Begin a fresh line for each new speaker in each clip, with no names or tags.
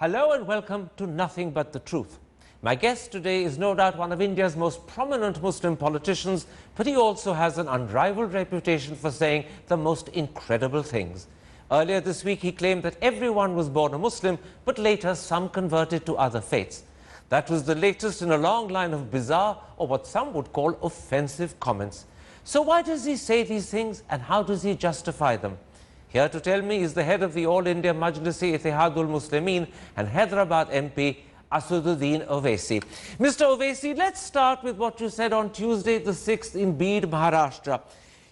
Hello and welcome to Nothing But the Truth. My guest today is no doubt one of India's most prominent Muslim politicians, but he also has an unrivaled reputation for saying the most incredible things. Earlier this week, he claimed that everyone was born a Muslim, but later some converted to other faiths. That was the latest in a long line of bizarre, or what some would call offensive comments. So why does he say these things and how does he justify them? Here to tell me is the head of the All India Majlis-e-Ittihadul Muslimin and Hyderabad MP, Asaduddin Owaisi. Mr. Owaisi, let's start with what you said on Tuesday the 6th in Beed, Maharashtra.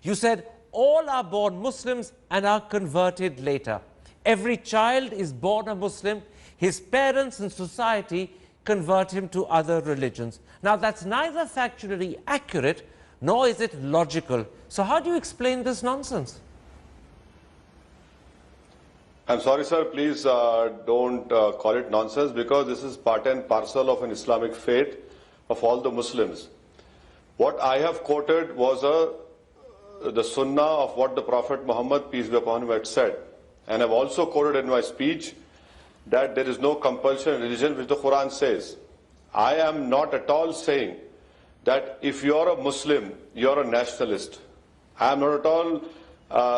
You said, all are born Muslims and are converted later. Every child is born a Muslim. His parents and society convert him to other religions. Now, that's neither factually accurate nor is it logical. So how do you explain this nonsense?
I'm sorry, sir. Please don't call it nonsense, because this is part and parcel of an Islamic faith of all the Muslims. What I have quoted was the sunnah of what the Prophet Muhammad, peace be upon him, had said. And I've also quoted in my speech that there is no compulsion in religion, which the Quran says. I am not at all saying that if you're a Muslim, you're a nationalist. I am not at all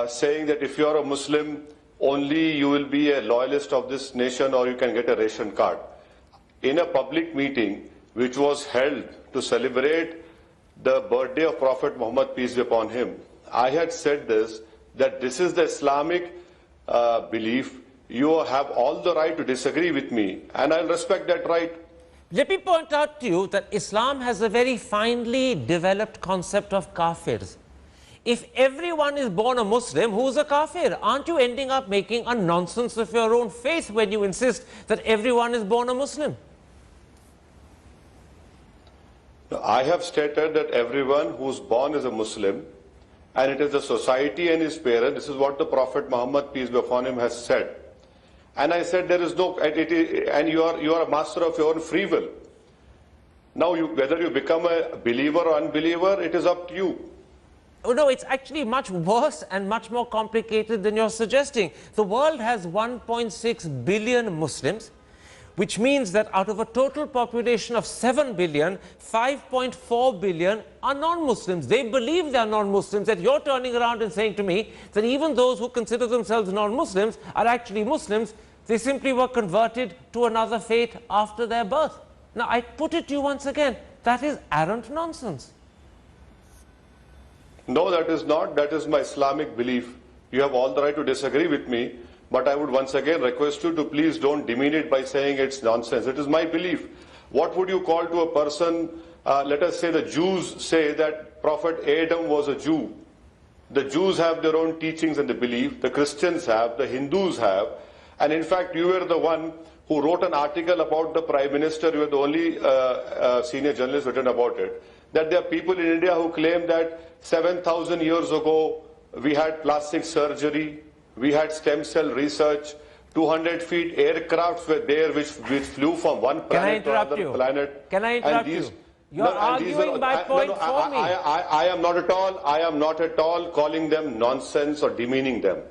saying that if you're a Muslim, only you will be a loyalist of this nation or you can get a ration card. In a public meeting which was held to celebrate the birthday of Prophet Muhammad, peace be upon him, I had said this, that this is the Islamic belief. You have all the right to disagree with me, and I'll respect that right.
Let me point out to you that Islam has a very finely developed concept of kafirs. If everyone is born a Muslim, who's a kafir? Aren't you ending up making a nonsense of your own faith when you insist that everyone is born a Muslim?
I have stated that everyone who's born is a Muslim, and it is the society and his parents. This is what the Prophet Muhammad, peace be upon him, has said. And I said there is no, and you are a master of your own free will. Now, whether you become a believer or unbeliever, it is up to you.
Oh, no, it's actually much worse and much more complicated than you're suggesting. The world has 1.6 billion Muslims, which means that out of a total population of 7 billion, 5.4 billion are non-Muslims. They believe they are non-Muslims, that you're turning around and saying to me that even those who consider themselves non-Muslims are actually Muslims. They simply were converted to another faith after their birth. Now, I put it to you once again, that is arrant nonsense.
No, that is not. That is my Islamic belief. You have all the right to disagree with me, but I would once again request you to please don't demean it by saying it's nonsense. It is my belief. What would you call to a person, let us say the Jews say that Prophet Adam was a Jew. The Jews have their own teachings and the belief. The Christians have, the Hindus have. And in fact, you were the one who wrote an article about the Prime Minister. You were the only senior journalist written about it. That there are people in India who claim that 7,000 years ago, we had plastic surgery, we had stem cell research, 200 feet aircrafts were there which flew from one planet to another planet.
Can I interrupt you? You're arguing my point for me.
I am not at all calling them nonsense or demeaning them.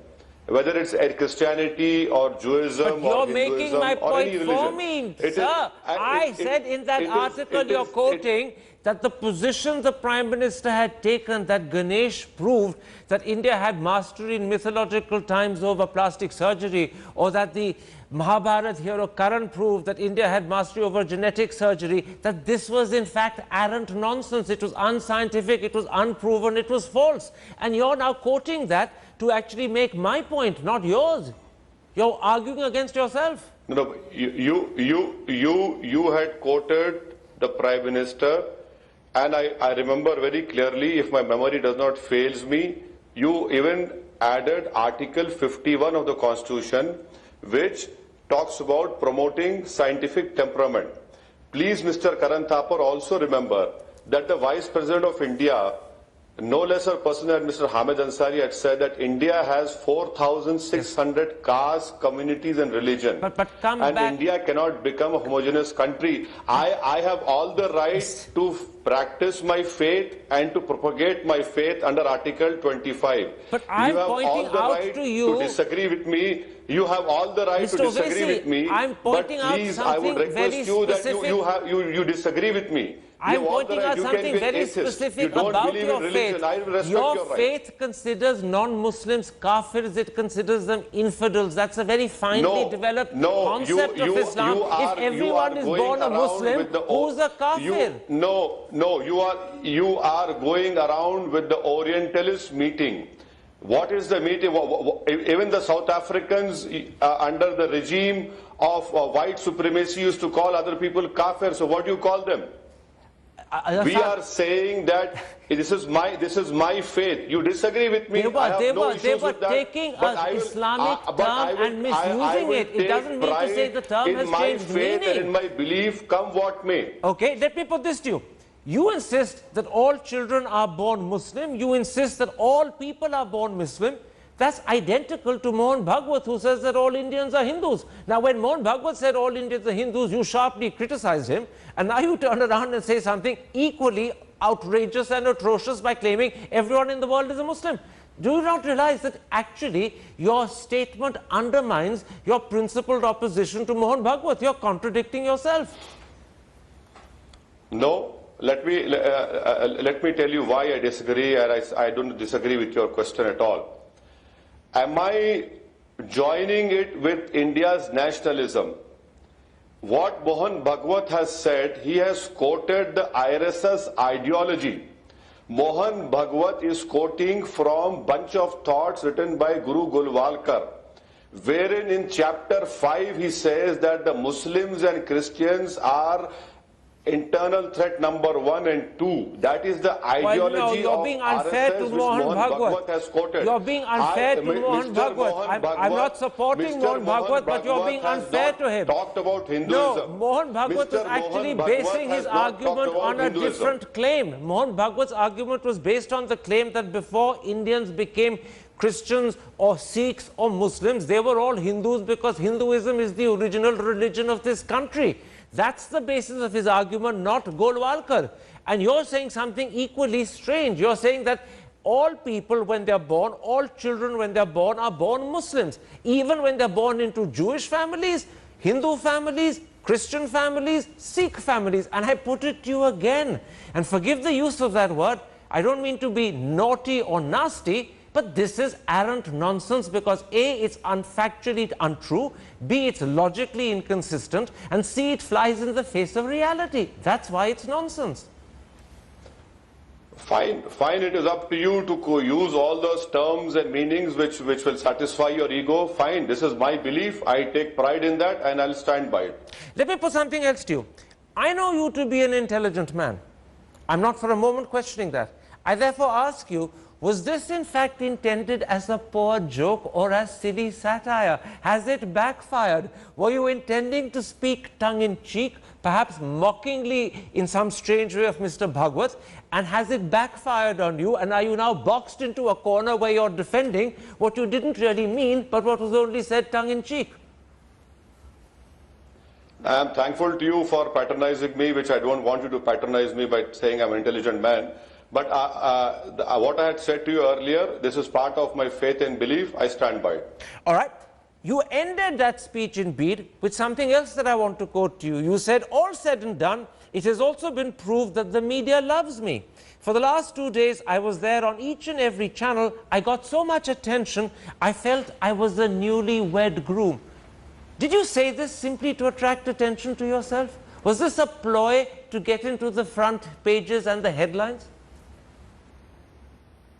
Whether it's Christianity or Judaism or Hinduism or any religion.
But you're making my point for me, sir. I said in that article you're quoting that the position the Prime Minister had taken, that Ganesh proved that India had mastery in mythological times over plastic surgery, or that the Mahabharat hero Karan proved that India had mastery over genetic surgery, that this was in fact arrant nonsense. It was unscientific, it was unproven, it was false. And you're now quoting that to actually make my point, not yours. You're arguing against yourself.
No, you had quoted the Prime Minister, and I remember very clearly, if my memory does not fail me, you even added Article 51 of the Constitution, which talks about promoting scientific temperament. Please, Mr. Karan Thapar, also remember that the Vice President of India no lesser person than Mr. Hamid Ansari had said that India has 4,600 castes, communities and religion.
But come
and
back.
India cannot become a homogeneous country. I have all the right to practice my faith and to propagate my faith under Article 25.
But I'm
you have
pointing
all the
out
right
to you
to disagree with me. You have all the right
Mr.
to disagree
Owaisi,
with me.
I'm pointing
but please,
out
I would
something
request
very
you that
specific.
you disagree with me.
I'm pointing out something very specific about your faith. Your faith considers non-Muslims kafirs, it considers them infidels. That's a very finely developed concept of Islam. If everyone is born a Muslim, who's a kafir?
You are going around with the Orientalist meeting. What is the meeting? Even the South Africans under the regime of white supremacy used to call other people kafir. So what do you call them? We are saying that this is my faith. You disagree with me.
They were taking an Islamic term and misusing it. It doesn't mean to say the term has changed meaning.
In my faith and in my belief, come what may.
Okay, let me put this to you. You insist that all children are born Muslim. You insist that all people are born Muslim. That's identical to Mohan Bhagwat, who says that all Indians are Hindus. Now, when Mohan Bhagwat said all Indians are Hindus, you sharply criticized him. And now you turn around and say something equally outrageous and atrocious by claiming everyone in the world is a Muslim. Do you not realize that actually your statement undermines your principled opposition to Mohan Bhagwat? You're contradicting yourself.
No. Let me tell you why I disagree, and I don't disagree with your question at all. Am I joining it with India's nationalism? What Mohan Bhagwat has said, he has quoted the IRSS ideology. Mohan Bhagwat is quoting from bunch of thoughts written by Guru Golwalkar, wherein in chapter 5 he says that the Muslims and Christians are internal threat number 1 and 2. That is the ideology
you're being unfair to Mohan Bhagwat.
Has quoted.
You're being unfair to Mohan Bhagwat. I'm not supporting Mohan Bhagwat, but you're being unfair to him.
Talked about Hinduism.
No, Mohan Bhagwat was actually basing his argument on a different claim. Mohan Bhagwat's argument was based on the claim that before Indians became Christians or Sikhs or Muslims, they were all Hindus because Hinduism is the original religion of this country. That's the basis of his argument, not Golwalkar. And you're saying something equally strange. You're saying that all people when they're born, all children when they're born are born Muslims. Even when they're born into Jewish families, Hindu families, Christian families, Sikh families. And I put it to you again, and forgive the use of that word, I don't mean to be naughty or nasty, but this is arrant nonsense because A, it's factually untrue, B, it's logically inconsistent, and C, it flies in the face of reality. That's why it's nonsense.
Fine, it is up to you to use all those terms and meanings which will satisfy your ego. Fine, this is my belief. I take pride in that and I'll stand by it.
Let me put something else to you. I know you to be an intelligent man. I'm not for a moment questioning that. I therefore ask you, was this in fact intended as a poor joke or as silly satire? Has it backfired? Were you intending to speak tongue-in-cheek, perhaps mockingly in some strange way of Mr. Bhagwat? And has it backfired on you? And are you now boxed into a corner where you're defending what you didn't really mean, but what was only said tongue-in-cheek?
I am thankful to you for patronizing me, which I don't want you to patronize me by saying I'm an intelligent man. But what I had said to you earlier, this is part of my faith and belief. I stand by it.
All right. You ended that speech indeed with something else that I want to quote to you. You said, all said and done, it has also been proved that the media loves me. For the last 2 days, I was there on each and every channel. I got so much attention, I felt I was a newlywed groom. Did you say this simply to attract attention to yourself? Was this a ploy to get into the front pages and the headlines?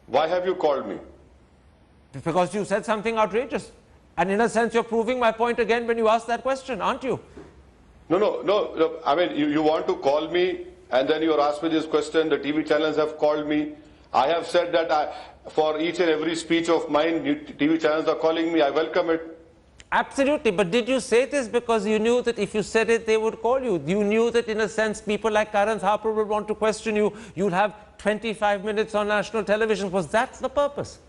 Why have you called me?
Because you said something outrageous. And in a sense, you're proving my point again when you ask that question, aren't you?
No. I mean, you want to call me and then you ask me this question. The TV channels have called me. I have said that for each and every speech of mine, TV channels are calling me. I welcome it.
Absolutely, but did you say this because you knew that if you said it, they would call you? You knew that in a sense, people like Karan Thapar would want to question you. You'll have 25 minutes on national television. Was that the purpose?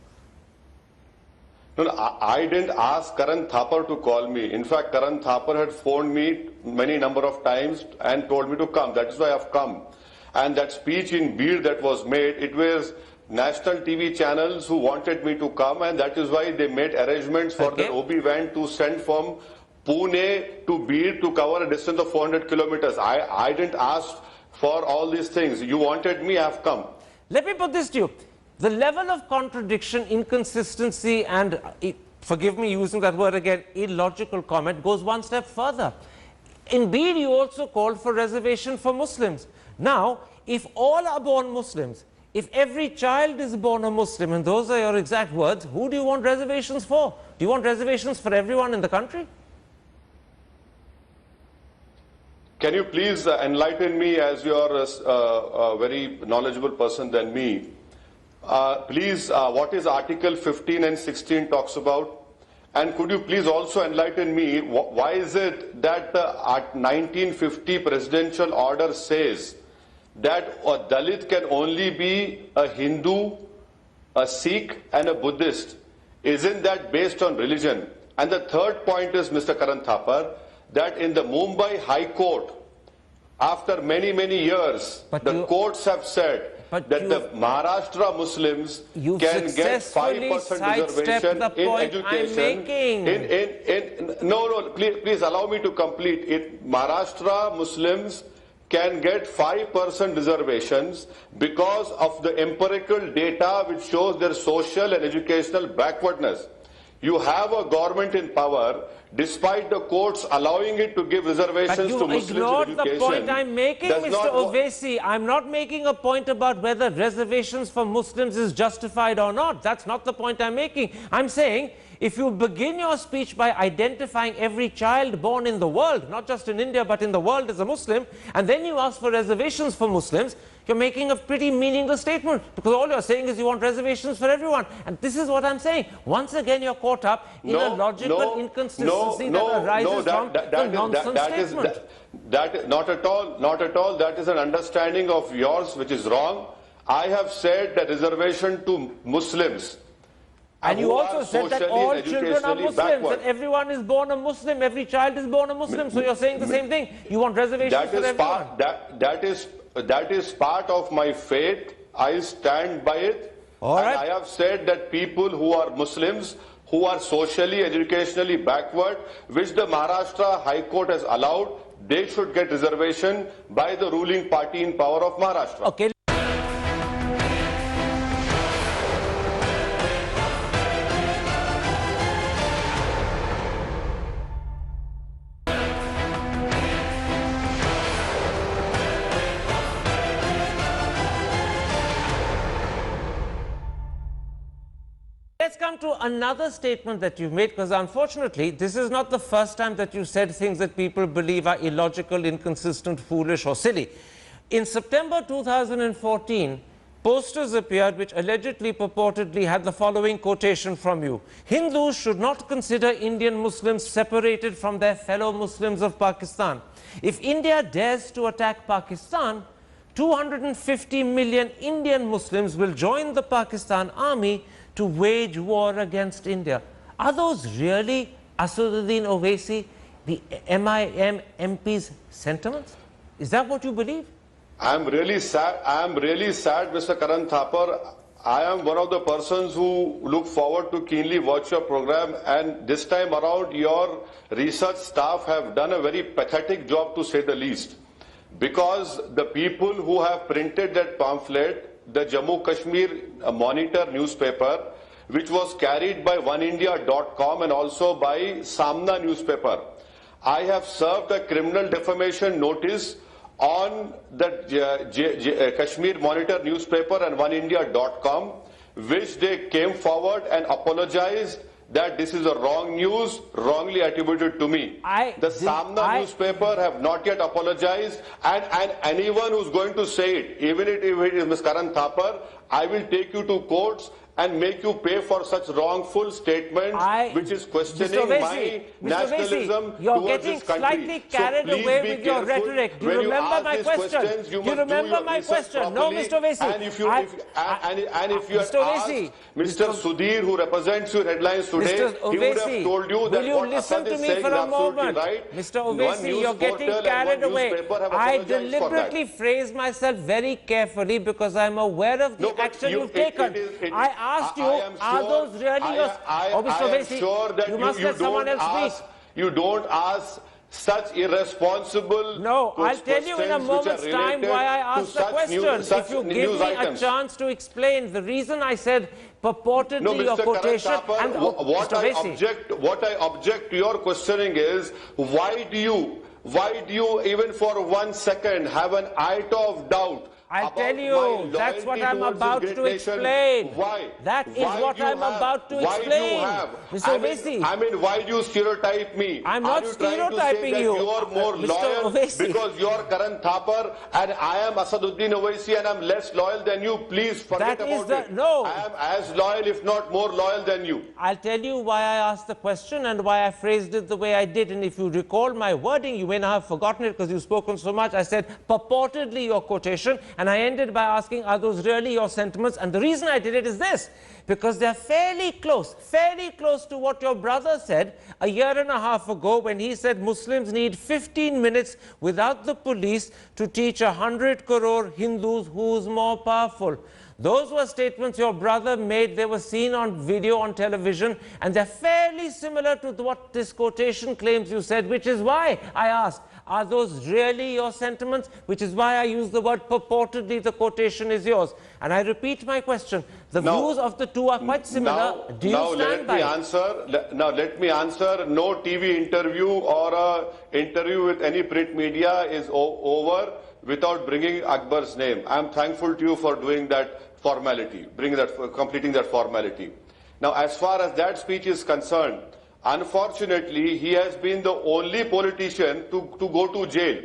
No, no, I didn't ask Karan Thapar to call me. In fact, Karan Thapar had phoned me many number of times and told me to come. That is why I've come. And that speech in Beed that was made, it was national TV channels who wanted me to come, and that is why they made arrangements for the OB van to send from Pune to Beed to cover a distance of 400 kilometers. I didn't ask for all these things. You wanted me, I've come.
Let me put this to you. The level of contradiction, inconsistency, and, forgive me using that word again, illogical comment goes one step further. In Beed, you also called for reservation for Muslims. Now, if all are born Muslims, if every child is born a Muslim, and those are your exact words, who do you want reservations for? Do you want reservations for everyone in the country?
Can you please enlighten me, as you are a very knowledgeable person than me? Please, what is Article 15 and 16 talks about? And could you please also enlighten me, why is it that the 1950 presidential order says that a Dalit can only be a Hindu, a Sikh and a Buddhist? Isn't that based on religion? And the third point is, Mr. Karan Thapar, that in the Mumbai High Court, after many, many years, the courts have said that the Maharashtra Muslims can get 5% reservation in education. No, please allow me to complete it. Maharashtra Muslims can get 5% reservations because of the empirical data which shows their social and educational backwardness. You have a government in power, despite the courts allowing it to give reservations to Muslims in education.
But you ignored the point I'm making, Mr. Owaisi. I'm not making a point about whether reservations for Muslims is justified or not. That's not the point I'm making. I'm saying, if you begin your speech by identifying every child born in the world, not just in India, but in the world as a Muslim, and then you ask for reservations for Muslims, you're making a pretty meaningless statement, because all you're saying is you want reservations for everyone. And this is what I'm saying. Once again, you're caught up in a logical inconsistency that arises from the nonsense statement.
Not at all. That is an understanding of yours which is wrong. I have said that reservation to Muslims.
And you also said that all children are Muslims, that everyone is born a Muslim, every child is born a Muslim. So you're saying the same thing. You want reservations for everyone.
That is part of my faith. I stand by it.
All right.
And I have said that people who are Muslims, who are socially, educationally backward, which the Maharashtra High Court has allowed, they should get reservation by the ruling party in power of Maharashtra.
Okay. Let's come to another statement that you've made, because unfortunately, this is not the first time that you said things that people believe are illogical, inconsistent, foolish or silly. In September 2014, posters appeared which allegedly, purportedly had the following quotation from you: Hindus should not consider Indian Muslims separated from their fellow Muslims of Pakistan. If India dares to attack Pakistan, 250 million Indian Muslims will join the Pakistan army to wage war against India. Are those really Asaduddin Owaisi, the MIM MP's sentiments? Is that what you believe?
I am really sad, Mr. Karan Thapar. I am one of the persons who look forward to keenly watch your program, and this time around your research staff have done a very pathetic job, to say the least. Because the people who have printed that pamphlet, the Jammu Kashmir Monitor newspaper, which was carried by oneindia.com and also by Samna newspaper, I have served a criminal defamation notice on the Kashmir Monitor newspaper and oneindia.com, which they came forward and apologized that this is a wrong news, wrongly attributed to me. The Samna newspaper have not yet apologized, and anyone who's going to say it, even if it is Ms. Karan Thapar, I will take you to courts and make you pay for such wrongful statements, which is questioning my nationalism towards this country.
Slightly carried away with your rhetoric. Do you remember my question? Do you remember my question? No, Mr. Owaisi.
And if you had asked Mr. Sudhir, who represents your headlines today, he would have told you that what Asad is saying is absolutely right.
Mr. Owaisi, you're getting carried away. I deliberately phrased myself very carefully because I'm aware of the action you've taken. I asked you, are those really yours? Oh, Mr. Owaisi, you must let someone else speak.
You don't ask such irresponsible
No, I'll tell you in a moment's time why I asked the question. If you give me a chance to explain the reason I said purportedly your quotation and
what I object to your questioning is why do you even for 1 second have an iota of doubt?
I'll tell you, that's what I'm about to explain.
Why?
That is what I'm about to explain. Mr. Owaisi.
I mean, why do you stereotype me?
I'm not stereotyping you.
You are more loyal because you are Karan Thapar and I am Asaduddin Owaisi and I'm less loyal than you. Please forget about it.
No.
I am as loyal, if not more loyal than you.
I'll tell you why I asked the question and why I phrased it the way I did. And if you recall my wording, you may not have forgotten it because you've spoken so much. I said purportedly your quotation. And I ended by asking, are those really your sentiments? And the reason I did it is this, because they're fairly close to what your brother said a year and a half ago when he said Muslims need 15 minutes without the police to teach 100 crore Hindus who's more powerful. Those were statements your brother made. They were seen on video on television, and they're fairly similar to what this quotation claims you said, which is why I asked, are those really your sentiments? Which is why I use the word purportedly, the quotation is yours. And I repeat my question. The views of the two are quite similar. Do you stand by it?
Now let me answer. No TV interview or an interview with any print media is over without bringing Akbar's name. I am thankful to you for doing that formality, completing that formality. Now, as far as that speech is concerned, unfortunately, he has been the only politician to go to jail.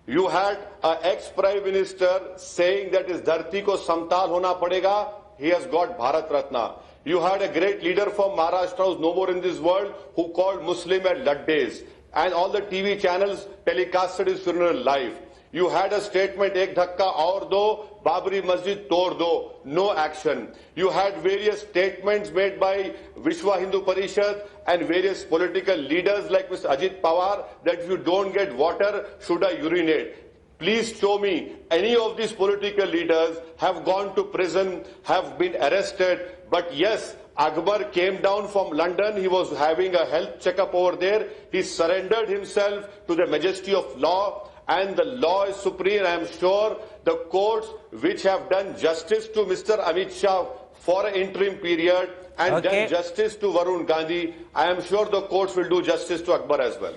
You had an ex-Prime Minister saying that is dharti ko samtal hona padega. He has got Bharat Ratna. You had a great leader from Maharashtra who's no more in this world who called Muslim at Laddes. And all the TV channels telecasted his funeral live. You had a statement, ek dhakka aur do, Babri Masjid tod do, no action. You had various statements made by Vishwa Hindu Parishad and various political leaders like Mr. Ajit Pawar that if you don't get water, should I urinate? Please show me any of these political leaders have gone to prison, have been arrested, but yes, Akbar came down from London, he was having a health checkup over there, he surrendered himself to the majesty of law, and the law is supreme. I am sure the courts which have done justice to Mr. Amit Shah for an interim period and done justice to Varun Gandhi, I am sure the courts will do justice to Akbar as well.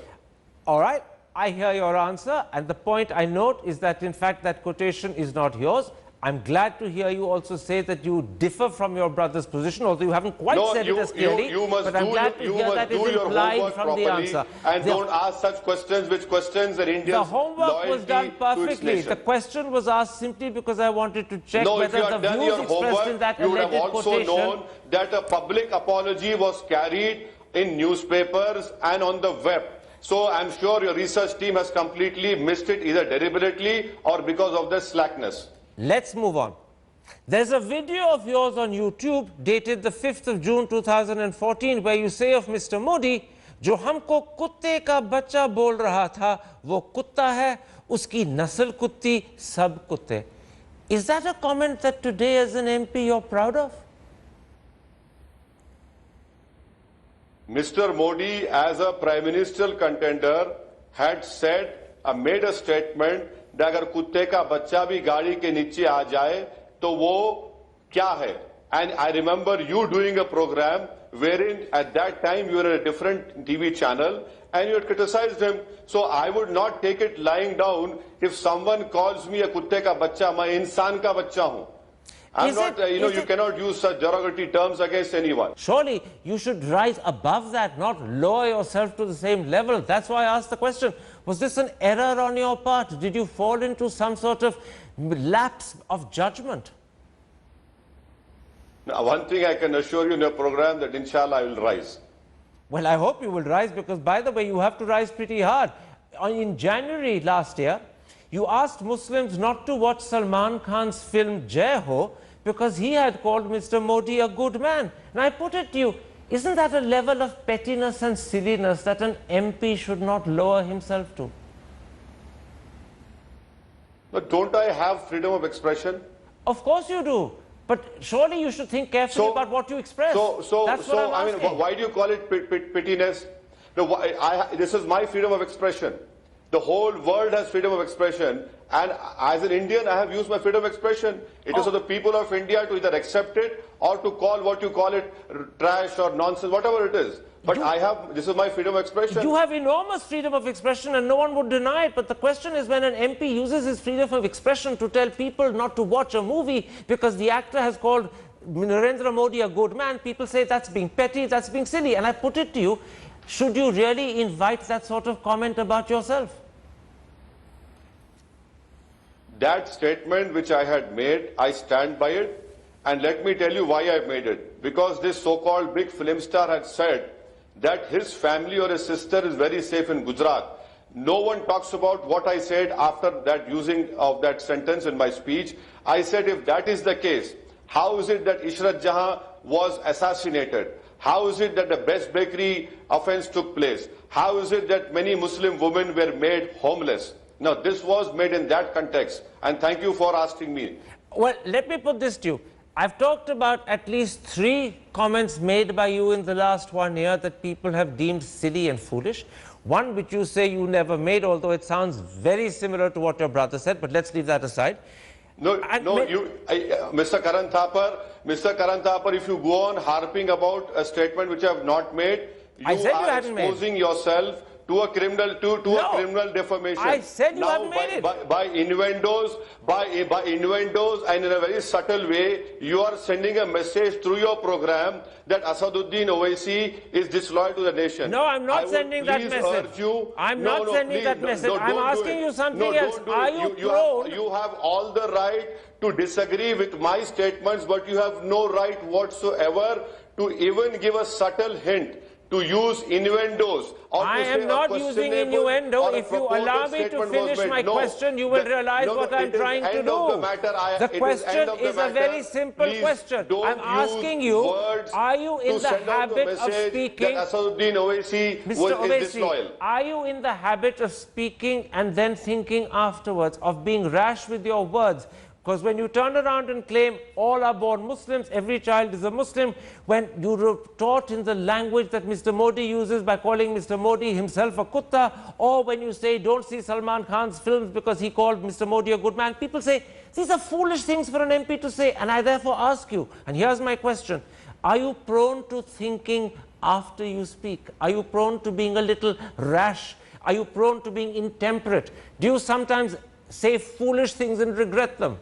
All right, I hear your answer, and the point I note is that in fact that quotation is not yours. I'm glad to hear you also say that you differ from your brother's position, although you haven't quite said it as clearly. But I'm glad to hear that is implied from the answer.
And don't ask such questions which questions an Indian's
The homework was done perfectly. The question was asked simply because I wanted to check whether the views expressed in that alleged quotation...
You would have also known that a public apology was carried in newspapers and on the web. So I'm sure your research team has completely missed it either deliberately or because of their slackness.
Let's move on. There's a video of yours on YouTube dated the 5th of June 2014 where you say of Mr. Modi, जो हमको कुत्ते का बच्चा बोल रहा था वो कुत्ता है उसकी नस्ल कुत्ती सब कुत्ते. Is that a comment that today as an MP you're proud of?
Mr. Modi, as a Prime Ministerial contender, had said, made a statement that अगर कुत्ते का बच्चा भी गाड़ी के नीचे आ जाए तो वो क्या है? And I remember you doing a program wherein at that time you were at a different TV channel and you had criticized him. So I would not take it lying down if someone calls me a kutte ka bachcha, मैं इंसान का बच्चा हूँ. I'm not, you cannot use such derogatory terms against anyone.
Surely you should rise above that, not lower yourself to the same level. That's why I asked the question. Was this an error on your part? Did you fall into some sort of lapse of judgment?
Now, one thing I can assure you in your program that inshallah I will rise.
Well, I hope you will rise because, by the way, you have to rise pretty hard. In January last year, you asked Muslims not to watch Salman Khan's film Jai Ho because he had called Mr. Modi a good man. And I put it to you, isn't that a level of pettiness and silliness that an MP should not lower himself to?
But don't I have freedom of expression?
Of course you do. But surely you should think carefully about what you express. That's what I'm
I
asking.
mean, why do you call it pettiness? No, this is my freedom of expression. The whole world has freedom of expression, and as an Indian, I have used my freedom of expression. It is for the people of India to either accept it or to call what you call it trash or nonsense, whatever it is. But this is my freedom of expression.
You have enormous freedom of expression and no one would deny it. But the question is, when an MP uses his freedom of expression to tell people not to watch a movie because the actor has called Narendra Modi a good man, people say that's being petty, that's being silly. And I put it to you, should you really invite that sort of comment about yourself?
That statement which I had made, I stand by it. And let me tell you why I made it. Because this so-called big film star had said that his family or his sister is very safe in Gujarat. No one talks about what I said after that using of that sentence in my speech. I said, if that is the case, how is it that Ishrat Jahan was assassinated? How is it that the Best Bakery offense took place? How is it that many Muslim women were made homeless? Now, this was made in that context, and thank you for asking me.
Well, let me put this to you. I've talked about at least 3 comments made by you in the last 1 year that people have deemed silly and foolish. One which you say you never made, although it sounds very similar to what your brother said, but let's leave that aside.
Mr. Karan Thapar, if you go on harping about a statement which I have not made, you are exposing yourself to a criminal criminal defamation.
I said you haven't made it.
By innuendos, and in a very subtle way, you are sending a message through your program that Asaduddin Owaisi is disloyal to the nation.
No, I'm not sending that message. I'm not sending that message. I'm asking you something else. Are you prone?
You have all the right to disagree with my statements, but you have no right whatsoever to even give a subtle hint, to use innuendos.
I am not using innuendo. If you allow me to finish my question, you will realize what I'm trying to do. The question is a very simple question. I'm asking you, are you in the habit of speaking? Mr. Owaisi, are you in the habit of speaking and then thinking afterwards, of being rash with your words? Because when you turn around and claim all are born Muslims, every child is a Muslim, when you were taught in the language that Mr. Modi uses by calling Mr. Modi himself a kutta, or when you say don't see Salman Khan's films because he called Mr. Modi a good man, people say these are foolish things for an MP to say. And I therefore ask you, and here's my question, are you prone to thinking after you speak? Are you prone to being a little rash? Are you prone to being intemperate? Do you sometimes say foolish things and regret them?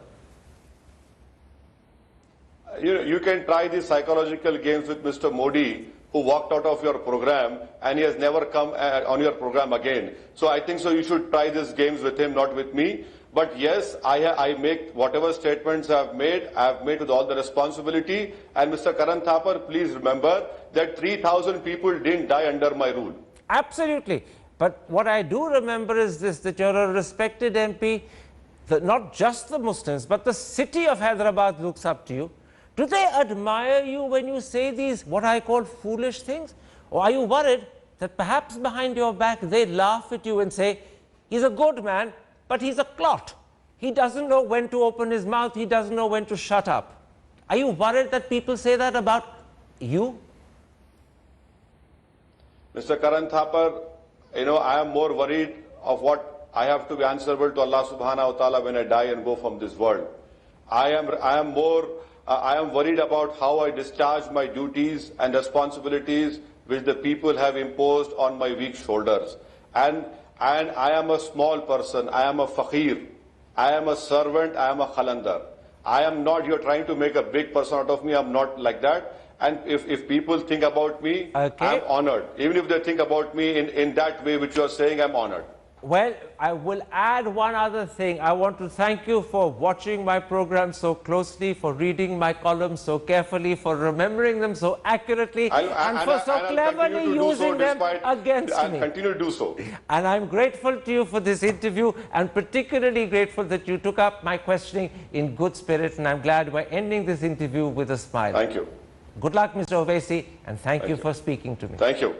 You can try these psychological games with Mr. Modi, who walked out of your program and he has never come on your program again. So I think you should try these games with him, not with me. But yes, I make whatever statements I have made with all the responsibility. And Mr. Karan Thapar, please remember that 3,000 people didn't die under my rule.
Absolutely. But what I do remember is this, that you're a respected MP, that not just the Muslims, but the city of Hyderabad looks up to you. Do they admire you when you say these, what I call foolish things? Or are you worried that perhaps behind your back they laugh at you and say, he's a good man, but he's a clot. He doesn't know when to open his mouth, he doesn't know when to shut up. Are you worried that people say that about you?
Mr. Karan Thapar, I am more worried of what I have to be answerable to Allah subhanahu wa ta'ala when I die and go from this world. I am worried about how I discharge my duties and responsibilities which the people have imposed on my weak shoulders. And I am a small person, I am a fakir, I am a servant, I am a khalandar. I am not, you're trying to make a big person out of me, I'm not like that. And if people think about me, I'm honored. Even if they think about me in that way which you're saying, I'm honored.
Well, I will add one other thing. I want to thank you for watching my program so closely, for reading my columns so carefully, for remembering them so accurately, and for so cleverly using them against me.
I'll continue to do so.
And I'm grateful to you for this interview, and particularly grateful that you took up my questioning in good spirit, and I'm glad we're ending this interview with a smile.
Thank you.
Good luck, Mr. Owaisi, and thank you for speaking to me.
Thank you.